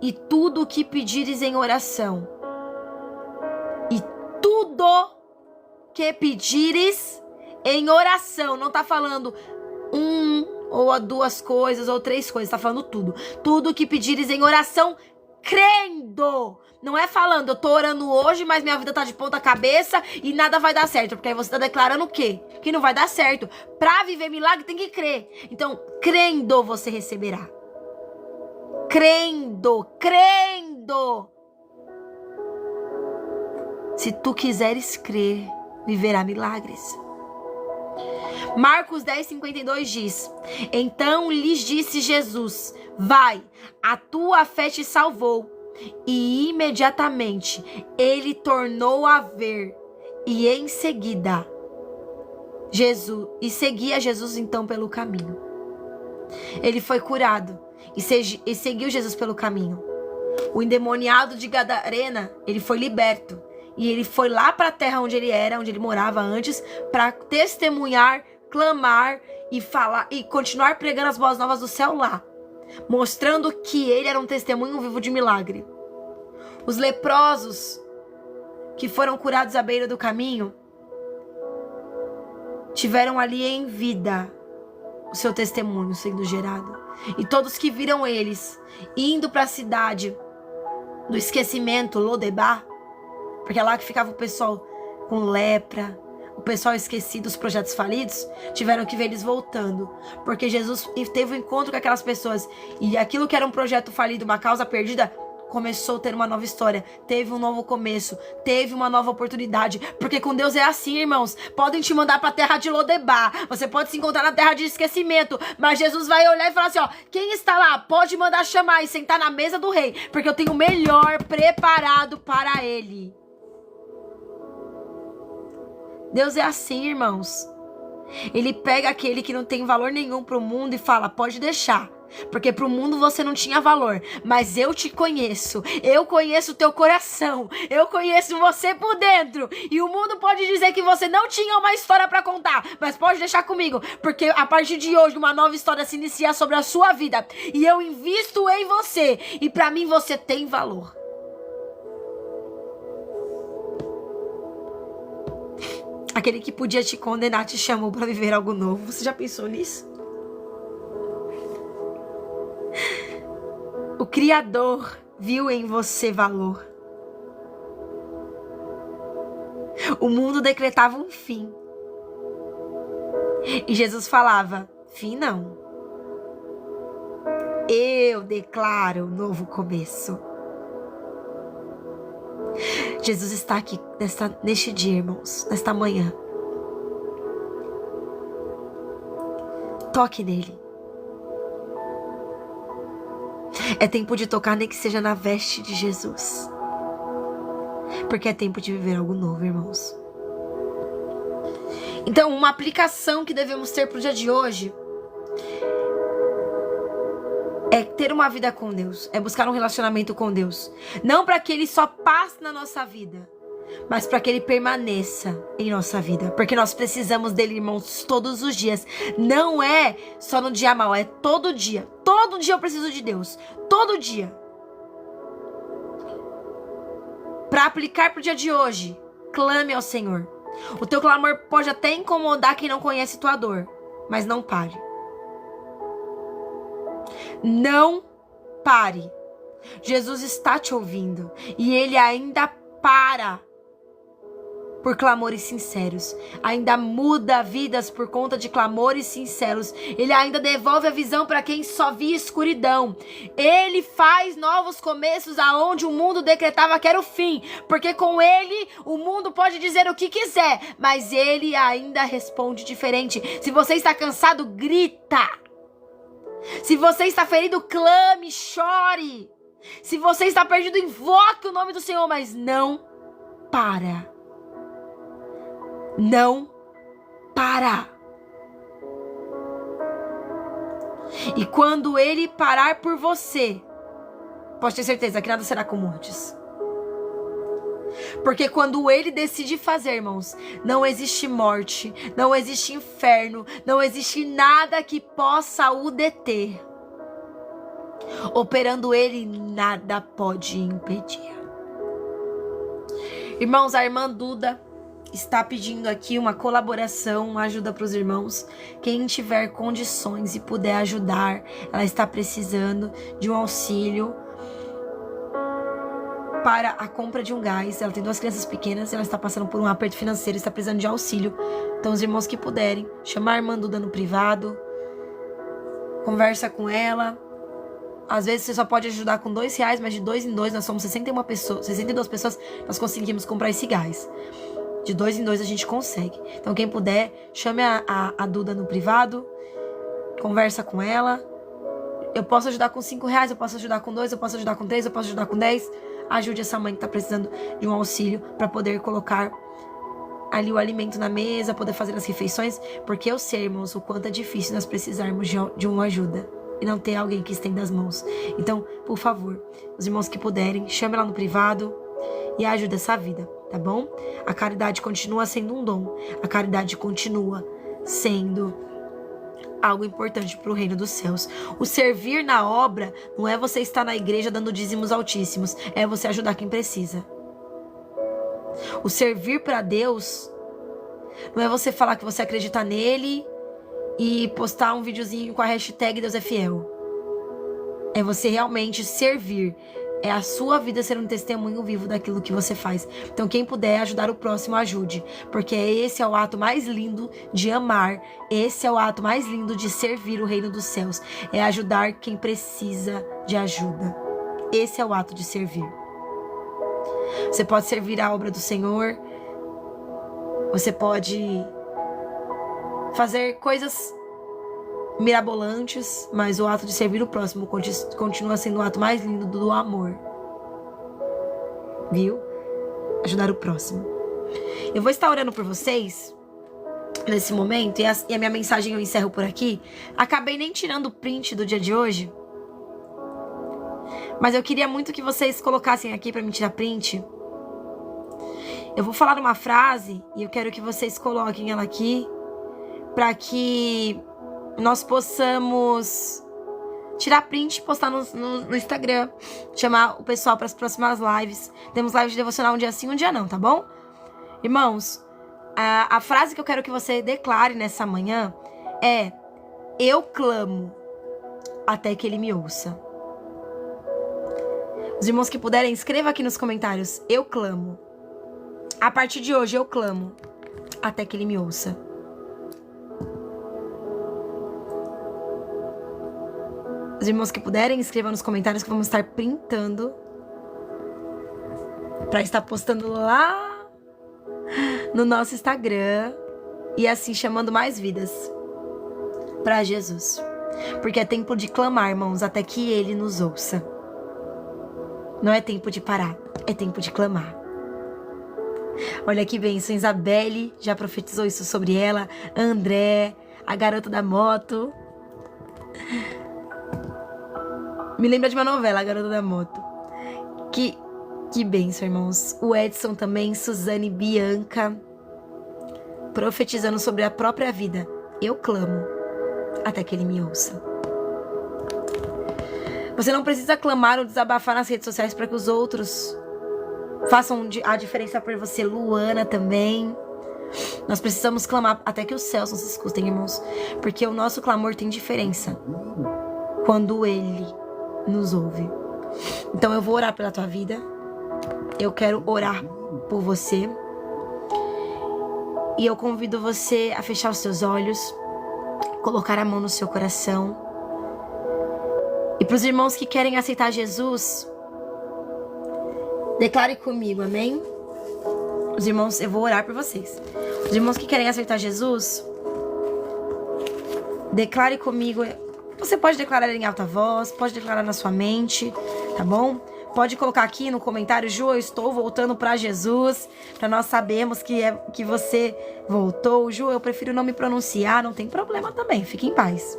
e tudo o que pedires em oração, e tudo que pedires em oração, não tá falando ou duas coisas ou três coisas, tá falando tudo. Tudo que pedires em oração, crendo. Não é falando, eu tô orando hoje, mas minha vida tá de ponta cabeça e nada vai dar certo. Porque aí você tá declarando o quê? Que não vai dar certo. Pra viver milagre tem que crer. Então, crendo você receberá. Crendo. Se tu quiseres crer, viverá milagres. Marcos 10:52 diz: então lhes disse Jesus: vai, a tua fé te salvou. E imediatamente ele tornou a ver, e em seguida seguia Jesus então pelo caminho. Ele foi curado e seguiu Jesus pelo caminho. O endemoniado de Gadarena, ele foi liberto. E ele foi lá para a terra onde ele morava antes, para testemunhar, clamar e falar e continuar pregando as boas novas do céu lá, mostrando que ele era um testemunho vivo de milagre. Os leprosos que foram curados à beira do caminho tiveram ali em vida o seu testemunho sendo gerado. E todos que viram eles indo para a cidade do esquecimento, Lodebar, porque é lá que ficava o pessoal com lepra, o pessoal esquecido, os projetos falidos, tiveram que ver eles voltando. Porque Jesus teve um encontro com aquelas pessoas. E aquilo que era um projeto falido, uma causa perdida, começou a ter uma nova história. Teve um novo começo. Teve uma nova oportunidade. Porque com Deus é assim, irmãos. Podem te mandar para a terra de Lodebar. Você pode se encontrar na terra de esquecimento. Mas Jesus vai olhar e falar assim, ó, quem está lá? Pode mandar chamar e sentar na mesa do rei. Porque eu tenho o melhor preparado para ele. Deus é assim, irmãos. Ele pega aquele que não tem valor nenhum pro mundo e fala, pode deixar. Porque pro mundo você não tinha valor. Mas eu te conheço. Eu conheço o teu coração. Eu conheço você por dentro. E o mundo pode dizer que você não tinha uma história pra contar. Mas pode deixar comigo. Porque a partir de hoje uma nova história se inicia sobre a sua vida. E eu invisto em você. E pra mim você tem valor. Aquele que podia te condenar te chamou para viver algo novo. Você já pensou nisso? O Criador viu em você valor. O mundo decretava um fim. E Jesus falava, fim não. Eu declaro um novo começo. Jesus está aqui neste dia, irmãos, nesta manhã. Toque nele. É tempo de tocar, nem que seja na veste de Jesus. Porque é tempo de viver algo novo, irmãos. Então, uma aplicação que devemos ter para o dia de hoje é ter uma vida com Deus, é buscar um relacionamento com Deus. Não para que Ele só passe na nossa vida, mas para que Ele permaneça em nossa vida. Porque nós precisamos dEle, irmãos, todos os dias. Não é só no dia mau, é todo dia. Todo dia eu preciso de Deus. Todo dia. Para aplicar para o dia de hoje, clame ao Senhor. O teu clamor pode até incomodar quem não conhece tua dor, mas não pare. Não pare. Jesus está te ouvindo e Ele ainda para por clamores sinceros. Ainda muda vidas por conta de clamores sinceros. Ele ainda devolve a visão para quem só via escuridão. Ele faz novos começos aonde o mundo decretava que era o fim. Porque com ele o mundo pode dizer o que quiser, mas ele ainda responde diferente. Se você está cansado, grita. Se você está ferido, clame, chore. Se você está perdido, invoque o nome do Senhor, mas não para. Não para. E quando ele parar por você, pode ter certeza que nada será como antes. Porque quando ele decide fazer, irmãos, não existe morte, não existe inferno, não existe nada que possa o deter. Operando ele, nada pode impedir. Irmãos, a irmã Duda está pedindo aqui uma colaboração, uma ajuda para os irmãos. Quem tiver condições e puder ajudar, ela está precisando de um auxílio para a compra de um gás. Ela tem 2 crianças pequenas, ela está passando por um aperto financeiro, está precisando de auxílio. Então os irmãos que puderem, chamar a irmã Duda no privado, conversa com ela. Às vezes você só pode ajudar com R$2, mas de 2 em 2, nós somos 62 pessoas, nós conseguimos comprar esse gás. De 2 em 2 a gente consegue. Então quem puder, chame a Duda no privado, conversa com ela. Eu posso ajudar com R$5, eu posso ajudar com 2, eu posso ajudar com 3, eu posso ajudar com 10. Ajude essa mãe que está precisando de um auxílio para poder colocar ali o alimento na mesa, poder fazer as refeições. Porque eu sei, irmãos, o quanto é difícil nós precisarmos de uma ajuda e não ter alguém que estenda as mãos. Então, por favor, os irmãos que puderem, chame ela no privado e ajude essa vida, tá bom? A caridade continua sendo um dom. A caridade continua sendo algo importante para o reino dos céus. O servir na obra não é você estar na igreja dando dízimos altíssimos, é você ajudar quem precisa. O servir para Deus não é você falar que você acredita nele e postar um videozinho com a hashtag Deus é fiel. É você realmente servir. É a sua vida ser um testemunho vivo daquilo que você faz. Então quem puder ajudar o próximo, ajude. Porque esse é o ato mais lindo de amar. Esse é o ato mais lindo de servir o reino dos céus. É ajudar quem precisa de ajuda. Esse é o ato de servir. Você pode servir a obra do Senhor. Você pode fazer coisas mirabolantes, mas o ato de servir o próximo continua sendo o ato mais lindo do amor. Viu? Ajudar o próximo. Eu vou estar orando por vocês nesse momento, e a minha mensagem eu encerro por aqui. Acabei nem tirando o print do dia de hoje, mas eu queria muito que vocês colocassem aqui pra me tirar print. Eu vou falar uma frase e eu quero que vocês coloquem ela aqui, pra que nós possamos tirar print e postar no Instagram. Chamar o pessoal para as próximas lives. Temos live de devocional um dia sim, um dia não, tá bom? Irmãos, a frase que eu quero que você declare nessa manhã é: eu clamo até que ele me ouça. Os irmãos que puderem, escreva aqui nos comentários: eu clamo. A partir de hoje eu clamo até que ele me ouça. Os irmãos que puderem, escrevam nos comentários que vamos estar printando para estar postando lá no nosso Instagram e assim chamando mais vidas para Jesus. Porque é tempo de clamar, irmãos, até que ele nos ouça. Não é tempo de parar, é tempo de clamar. Olha que bênção, Isabelle já profetizou isso sobre ela, André, a garota da moto. Me lembra de uma novela, A Garota da Moto. Que bênção, irmãos. O Edson também, Suzane, Bianca, profetizando sobre a própria vida. Eu clamo até que ele me ouça. Você não precisa clamar ou desabafar nas redes sociais para que os outros façam a diferença por você. Luana também. Nós precisamos clamar até que os céus nos escutem, irmãos. Porque o nosso clamor tem diferença quando ele nos ouve. Então eu vou orar pela tua vida. Eu quero orar por você. E eu convido você a fechar os seus olhos, colocar a mão no seu coração. E para os irmãos que querem aceitar Jesus, declare comigo, amém? Os irmãos, eu vou orar por vocês. Os irmãos que querem aceitar Jesus, declare comigo. Você pode declarar em alta voz, pode declarar na sua mente, tá bom? Pode colocar aqui no comentário: Ju, eu estou voltando para Jesus, para nós sabermos que você voltou. Ju, eu prefiro não me pronunciar, não tem problema também, fique em paz.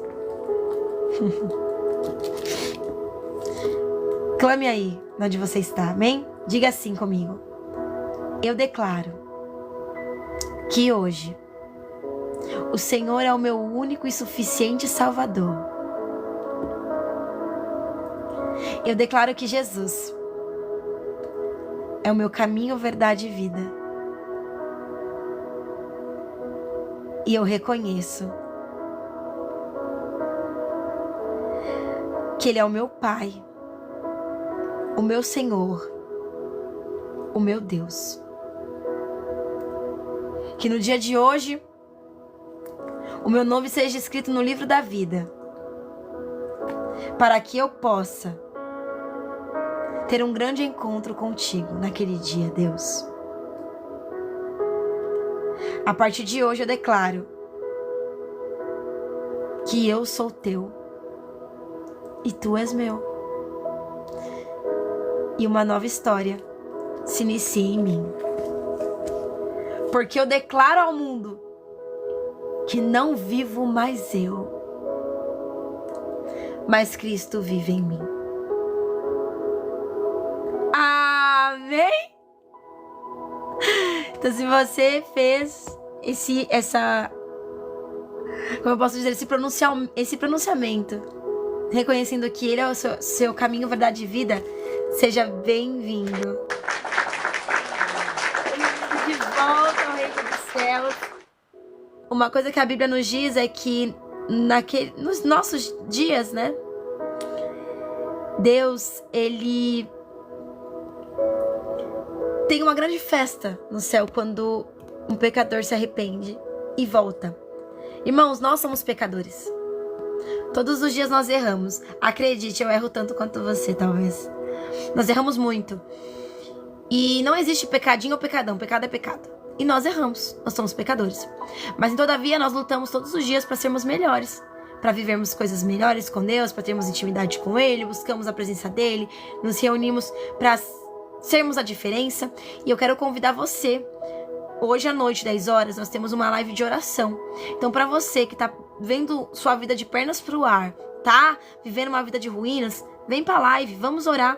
Clame aí, onde você está, amém? Diga assim comigo: eu declaro que hoje o Senhor é o meu único e suficiente Salvador. Eu declaro que Jesus é o meu caminho, verdade e vida. E eu reconheço que Ele é o meu Pai, o meu Senhor, o meu Deus. Que no dia de hoje o meu nome seja escrito no livro da vida, para que eu possa ter um grande encontro contigo naquele dia, Deus. A partir de hoje eu declaro que eu sou teu e tu és meu. E uma nova história se inicia em mim. Porque eu declaro ao mundo que não vivo mais eu, mas Cristo vive em mim. Amém? Então, se você fez como eu posso dizer, esse pronunciamento, reconhecendo que Ele é o seu caminho, verdade e vida, seja bem-vindo. De volta ao reino dos céus. Uma coisa que a Bíblia nos diz é que nos nossos dias, né? Deus, Ele tem uma grande festa no céu quando um pecador se arrepende e volta. Irmãos, nós somos pecadores. Todos os dias nós erramos. Acredite, eu erro tanto quanto você, talvez. Nós erramos muito. E não existe pecadinho ou pecadão. Pecado é pecado. E nós erramos. Nós somos pecadores. Mas, todavia, nós lutamos todos os dias para sermos melhores. Para vivermos coisas melhores com Deus, para termos intimidade com Ele, buscamos a presença dEle, nos reunimos para sermos a diferença. E eu quero convidar você. Hoje à noite, 10 horas, nós temos uma live de oração. Então, para você que tá vendo sua vida de pernas pro ar, tá vivendo uma vida de ruínas, vem pra live, vamos orar.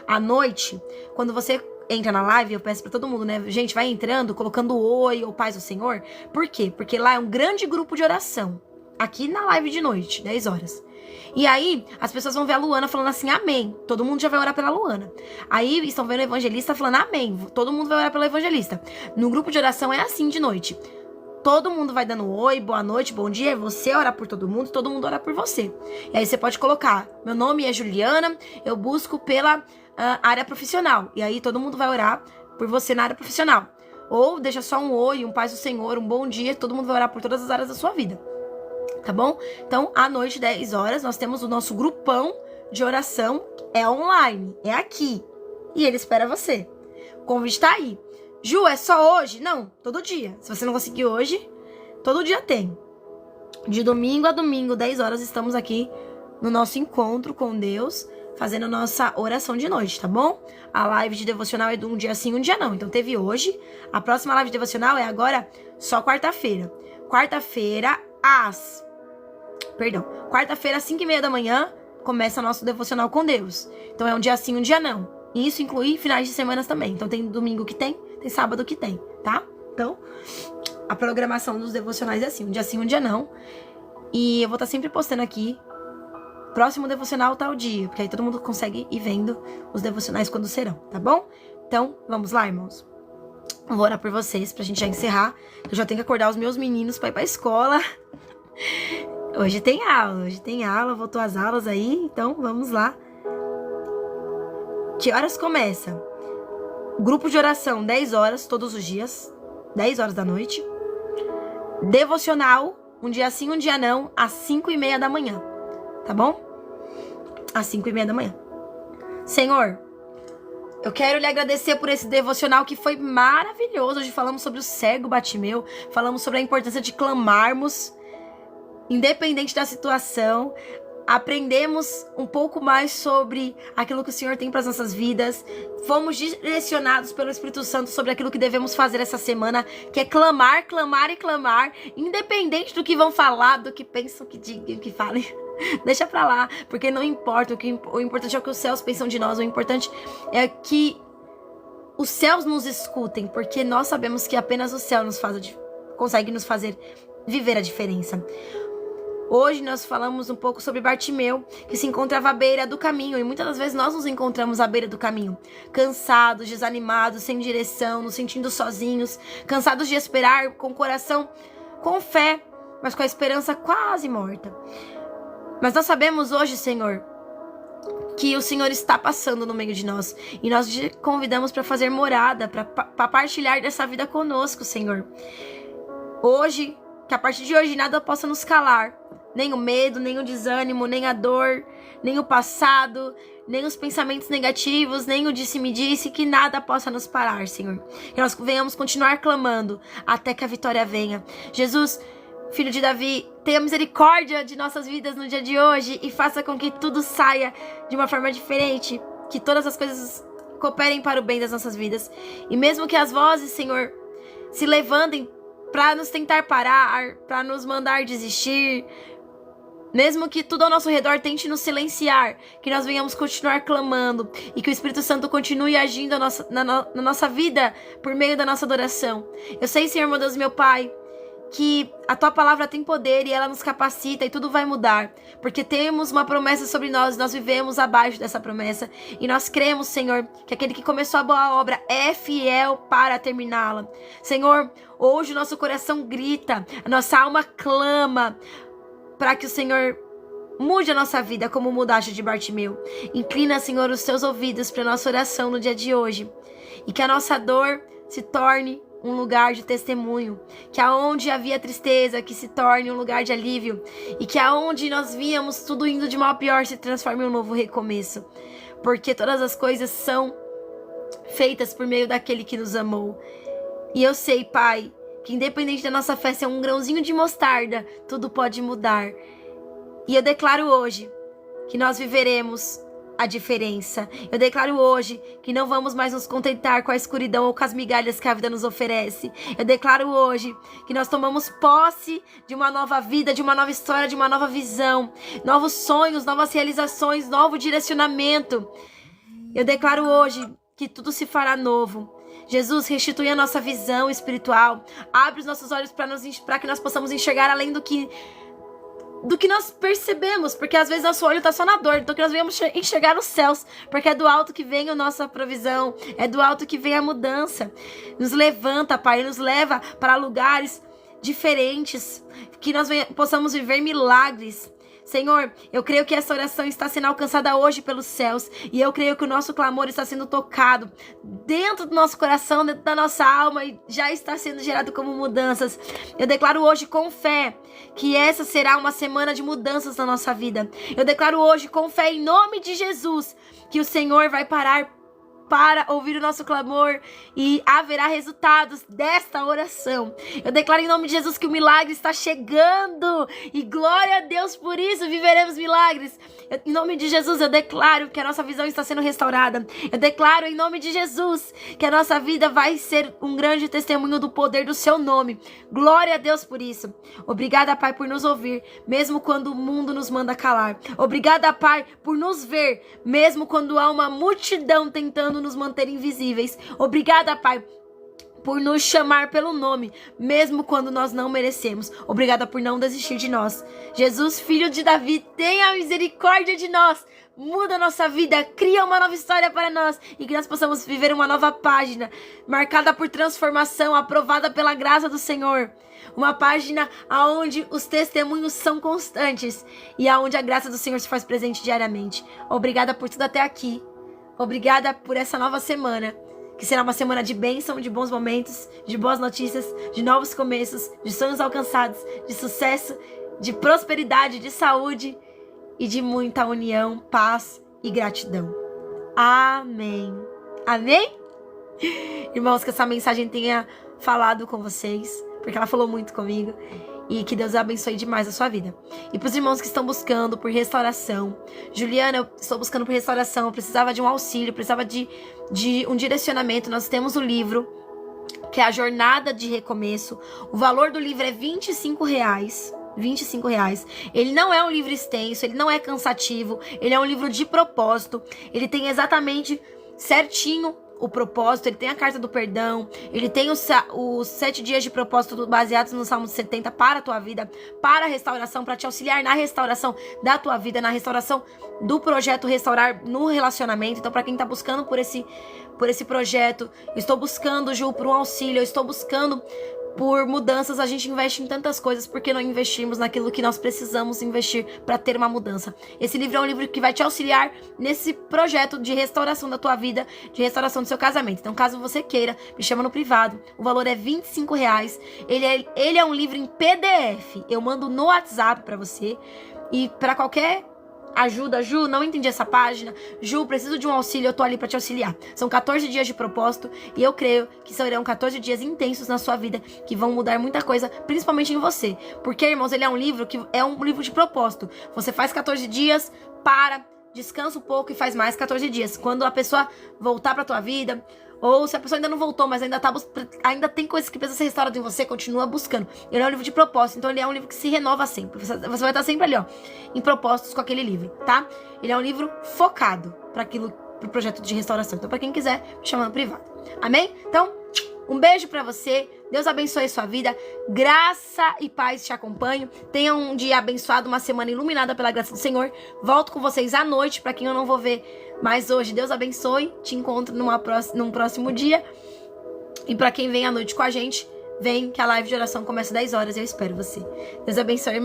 À noite, quando você entra na live, eu peço pra todo mundo, né? Gente, vai entrando, colocando oi ou paz do Senhor. Por quê? Porque lá é um grande grupo de oração. Aqui na live de noite, 10 horas. E aí, as pessoas vão ver a Luana falando assim, amém. Todo mundo já vai orar pela Luana. Aí, estão vendo o evangelista falando amém. Todo mundo vai orar pelo evangelista. No grupo de oração é assim de noite. Todo mundo vai dando oi, boa noite, bom dia. Você ora por todo mundo ora por você. E aí você pode colocar, meu nome é Juliana, eu busco pela área profissional. E aí todo mundo vai orar por você na área profissional. Ou deixa só um oi, um paz do Senhor, um bom dia. Todo mundo vai orar por todas as áreas da sua vida. Tá bom? Então, à noite, 10 horas, nós temos o nosso grupão de oração. É online, é aqui. E ele espera você. O convite tá aí. Ju, é só hoje? Não, todo dia. Se você não conseguir hoje, todo dia tem. De domingo a domingo, 10 horas, estamos aqui no nosso encontro com Deus, fazendo nossa oração de noite, tá bom? A live de devocional é de um dia sim, um dia não. Então teve hoje. A próxima live de devocional é agora só quarta-feira. Quarta-feira, quarta-feira, às 5h30 da manhã, começa nosso devocional com Deus. Então é um dia sim, um dia não. E isso inclui finais de semana também. Então tem domingo que tem sábado que tem, tá? Então, a programação dos devocionais é assim, um dia sim, um dia não. E eu vou estar sempre postando aqui, próximo devocional tal dia, porque aí todo mundo consegue ir vendo os devocionais quando serão, tá bom? Então, vamos lá, irmãos. Eu vou orar por vocês, pra gente já encerrar. Eu já tenho que acordar os meus meninos pra ir pra escola. Hoje tem aula, voltou às aulas aí, então vamos lá. Que horas começa? Grupo de oração, 10 horas, todos os dias, 10 horas da noite. devocional, um dia sim, um dia não, às 5:30 da manhã, tá bom? Às 5:30 da manhã. Senhor, eu quero lhe agradecer por esse devocional que foi maravilhoso. Hoje falamos sobre o cego Bartimeu, falamos sobre a importância de clamarmos, independente da situação. Aprendemos um pouco mais sobre aquilo que o Senhor tem para as nossas vidas. Fomos direcionados pelo Espírito Santo sobre aquilo que devemos fazer essa semana, que é clamar, clamar e clamar, independente do que vão falar, do que pensam, que digam, que falem. Deixa pra lá, porque não importa. O importante é o que os céus pensam de nós. O importante é que os céus nos escutem, porque nós sabemos que apenas o céu consegue nos fazer viver a diferença. Hoje nós falamos um pouco sobre Bartimeu, que se encontrava à beira do caminho. E muitas das vezes nós nos encontramos à beira do caminho, cansados, desanimados, sem direção, nos sentindo sozinhos, cansados de esperar, com o coração com fé, mas com a esperança quase morta. Mas nós sabemos hoje, Senhor, que o Senhor está passando no meio de nós. E nós te convidamos para fazer morada, para partilhar dessa vida conosco, Senhor. Hoje, que a partir de hoje nada possa nos calar. Nem o medo, nem o desânimo, nem a dor, nem o passado, nem os pensamentos negativos, nem o disse-me-disse, que nada possa nos parar, Senhor. Que nós venhamos continuar clamando até que a vitória venha. Jesus, Filho de Davi, tenha misericórdia de nossas vidas no dia de hoje e faça com que tudo saia de uma forma diferente, que todas as coisas cooperem para o bem das nossas vidas. E mesmo que as vozes, Senhor, se levantem para nos tentar parar, para nos mandar desistir, mesmo que tudo ao nosso redor tente nos silenciar, que nós venhamos continuar clamando e que o Espírito Santo continue agindo na nossa vida por meio da nossa adoração. Eu sei, Senhor, meu Deus, meu Pai, que a Tua palavra tem poder e ela nos capacita e tudo vai mudar, porque temos uma promessa sobre nós, nós vivemos abaixo dessa promessa e nós cremos, Senhor, que aquele que começou a boa obra é fiel para terminá-la. Senhor, hoje o nosso coração grita, a nossa alma clama para que o Senhor mude a nossa vida como mudaste de Bartimeu. Inclina, Senhor, os teus ouvidos para a nossa oração no dia de hoje e que a nossa dor se torne um lugar de testemunho, que aonde havia tristeza, que se torne um lugar de alívio, e que aonde nós víamos tudo indo de mal a pior se transforme em um novo recomeço, porque todas as coisas são feitas por meio daquele que nos amou. E eu sei, Pai, que independente da nossa fé ser um grãozinho de mostarda, tudo pode mudar. E eu declaro hoje que nós viveremos a diferença. Eu declaro hoje que não vamos mais nos contentar com a escuridão ou com as migalhas que a vida nos oferece. Eu declaro hoje que nós tomamos posse de uma nova vida, de uma nova história, de uma nova visão, novos sonhos, novas realizações, novo direcionamento. Eu declaro hoje que tudo se fará novo. Jesus, restitui a nossa visão espiritual, abre os nossos olhos para que nós possamos enxergar além do que nós percebemos, porque às vezes nosso olho está só na dor, então que nós venhamos enxergar os céus, porque é do alto que vem a nossa provisão, é do alto que vem a mudança. Nos levanta, Pai, nos leva para lugares diferentes, que nós possamos viver milagres. Senhor, eu creio que essa oração está sendo alcançada hoje pelos céus, e eu creio que o nosso clamor está sendo tocado dentro do nosso coração, dentro da nossa alma, e já está sendo gerado como mudanças. Eu declaro hoje com fé que essa será uma semana de mudanças na nossa vida. Eu declaro hoje com fé em nome de Jesus que o Senhor vai parar para ouvir o nosso clamor e haverá resultados desta oração. Eu declaro em nome de Jesus que o milagre está chegando e glória a Deus por isso, viveremos milagres. Em nome de Jesus eu declaro que a nossa visão está sendo restaurada. Eu declaro em nome de Jesus que a nossa vida vai ser um grande testemunho do poder do seu nome. Glória a Deus por isso. Obrigada, Pai, por nos ouvir, mesmo quando o mundo nos manda calar. Obrigada, Pai, por nos ver, mesmo quando há uma multidão tentando nos manter invisíveis. Obrigada, Pai, por nos chamar pelo nome, mesmo quando nós não merecemos. Obrigada por não desistir de nós. Jesus, Filho de Davi, tenha misericórdia de nós. Muda a nossa vida, cria uma nova história para nós e que nós possamos viver uma nova página, marcada por transformação, aprovada pela graça do Senhor. Uma página onde os testemunhos são constantes e onde a graça do Senhor se faz presente diariamente. Obrigada por tudo até aqui. Obrigada por essa nova semana. que será uma semana de bênção, de bons momentos, de boas notícias, de novos começos, de sonhos alcançados, de sucesso, de prosperidade, de saúde e de muita união, paz e gratidão. Amém. Amém? Irmãos, que essa mensagem tenha falado com vocês, porque ela falou muito comigo. E que Deus abençoe demais a sua vida. E para os irmãos que estão buscando por restauração. Juliana, eu estou buscando por restauração. Eu precisava de um auxílio, precisava de um direcionamento. Nós temos o livro, que é a Jornada de Recomeço. O valor do livro é R$25. R$25. Ele não é um livro extenso, ele não é cansativo. Ele é um livro de propósito. Ele tem exatamente certinho o propósito, ele tem a carta do perdão, ele tem os 7 dias de propósito baseados no Salmo 70 para a tua vida, para a restauração, para te auxiliar na restauração da tua vida, na restauração do projeto Restaurar no relacionamento. Então, para quem tá buscando por esse projeto, eu estou buscando, Ju, por um auxílio, eu estou buscando por mudanças. A gente investe em tantas coisas, porque não investimos naquilo que nós precisamos investir para ter uma mudança. Esse livro é um livro que vai te auxiliar nesse projeto de restauração da tua vida, de restauração do seu casamento. Então, caso você queira, me chama no privado. O valor é R$25. Ele é um livro em PDF. Eu mando no WhatsApp para você. E para qualquer ajuda, Ju, não entendi essa página, Ju, preciso de um auxílio, eu tô ali pra te auxiliar. São 14 dias de propósito e eu creio que serão 14 dias intensos na sua vida, que vão mudar muita coisa, principalmente em você. Porque, irmãos, ele é um livro que é um livro de propósito. Você faz 14 dias, descansa um pouco e faz mais 14 dias. Quando a pessoa voltar pra tua vida, ou se a pessoa ainda não voltou, mas ainda tem coisas que precisam ser restauradas em você, continua buscando. Ele é um livro de propósito, então ele é um livro que se renova sempre. Você vai estar sempre ali, ó, em propósitos com aquele livro, tá? Ele é um livro focado pro projeto de restauração. Então, pra quem quiser, me chama no privado. Amém? Então, um beijo pra você. Deus abençoe a sua vida. Graça e paz te acompanham. Tenha um dia abençoado, uma semana iluminada pela graça do Senhor. Volto com vocês à noite, pra quem eu não vou ver mais hoje. Deus abençoe. Te encontro num próximo dia. E pra quem vem à noite com a gente, vem que a live de oração começa às 10 horas. Eu espero você. Deus abençoe, irmão.